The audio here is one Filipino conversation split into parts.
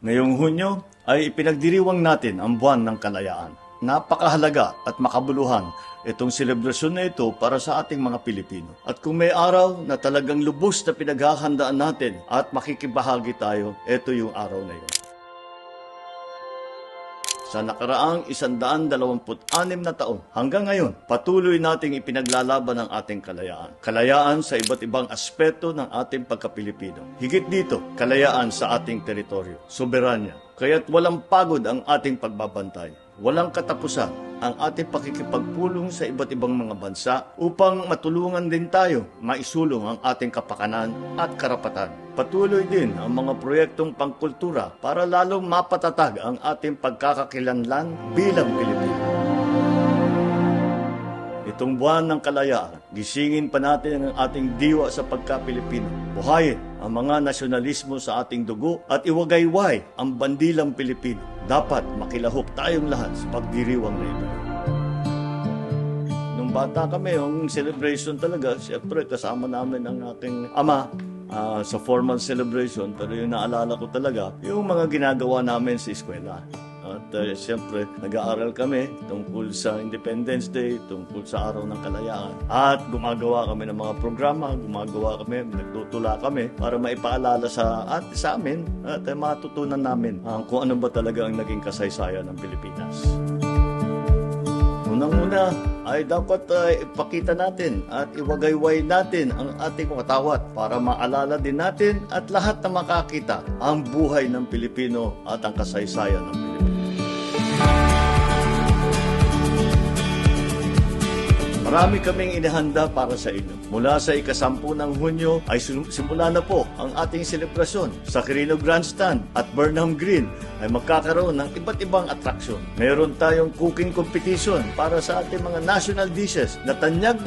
Ngayong Hunyo ay ipinagdiriwang natin ang buwan ng kalayaan. Napakahalaga at makabuluhan itong selebrasyon na ito para sa ating mga Pilipino. At kung may araw na talagang lubos na pinaghahandaan natin at makikibahagi tayo, ito yung araw na yun. Sa nakaraang 126 na taon, hanggang ngayon, patuloy nating ipinaglalaban ang ating kalayaan. Kalayaan sa iba't ibang aspeto ng ating pagka-Pilipino. Higit dito, kalayaan sa ating teritoryo, soberanya. Kaya't walang pagod ang ating pagbabantay. Walang katapusan ang ating pakikipagpulong sa iba't ibang mga bansa upang matulungan din tayo maisulong ang ating kapakanan at karapatan. Patuloy din ang mga proyektong pangkultura para lalong mapatatag ang ating pagkakakilanlan bilang Pilipino. Itong buwan ng kalayaan, gisingin pa natin ang ating diwa sa pagka-Pilipino. Buhayin ang mga nasyonalismo sa ating dugo at iwagayway ang bandilang Pilipino. Dapat makilahok tayong lahat sa pagdiriwang na ito. Nung bata kami, yung celebration talaga, siyempre kasama namin ang aking ama sa formal celebration. Pero yung naalala ko talaga, yung mga ginagawa namin sa eskwela. At siyempre, nag-aaral kami tungkol sa Independence Day, tungkol sa Araw ng Kalayaan. At gumagawa kami ng mga programa, nagtutula kami para maipaalala sa amin at matutunan namin kung ano ba talaga ang naging kasaysayan ng Pilipinas. Unang-una ay dapat ipakita natin at iwagayway natin ang ating katawat para maalala din natin at lahat na makakita ang buhay ng Pilipino at ang kasaysayan ng Pilipino. Marami kaming inihanda para sa inyo. Mula sa ika-10 ng Hunyo ay simula na po ang ating selebrasyon. Sa Quirino Grandstand at Burnham Green ay magkakaroon ng iba't ibang atraksyon. Meron tayong cooking competition para sa ating mga national dishes na tanyag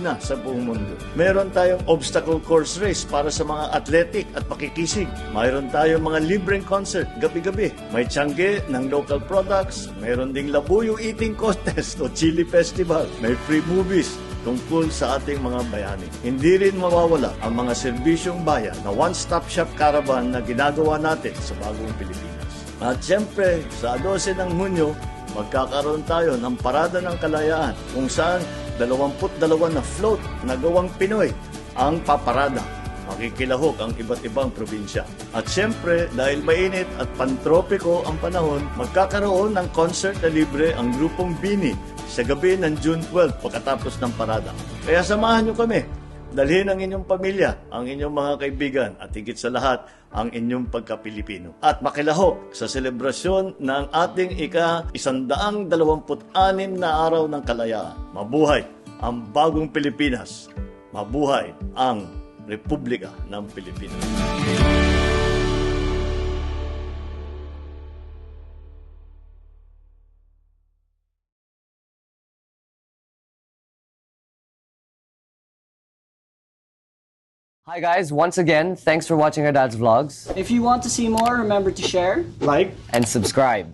na sa buong mundo. Meron tayong obstacle course race para sa mga athletic at pakikisig. Mayroon tayong mga libreng concert gabi-gabi. May tiyangge ng local products. Meron ding labuyo eating contest o chili festival. May free movies tungkol sa ating mga bayani. Hindi rin mawawala ang mga serbisyong bayan na one-stop shop caravan na ginagawa natin sa bagong Pilipinas. At siyempre, sa 12 ng Hunyo, magkakaroon tayo ng Parada ng Kalayaan kung saan 22 na float na gawang Pinoy ang paparada. Makikilahok ang iba't ibang probinsya. At siyempre, dahil mainit at pantropiko ang panahon, magkakaroon ng concert na libre ang grupong Bini sa gabi ng June 12 pagkatapos ng parada. Kaya samahan nyo kami. Dalhin ang inyong pamilya, ang inyong mga kaibigan at higit sa lahat, ang inyong pagka-Pilipino. At makilahok sa selebrasyon ng ating ika-126 na araw ng kalayaan. Mabuhay ang bagong Pilipinas. Mabuhay ang Republika ng Pilipinas. Hi guys, once again, thanks for watching our dad's vlogs If you want to see more, remember to share, Like, and subscribe.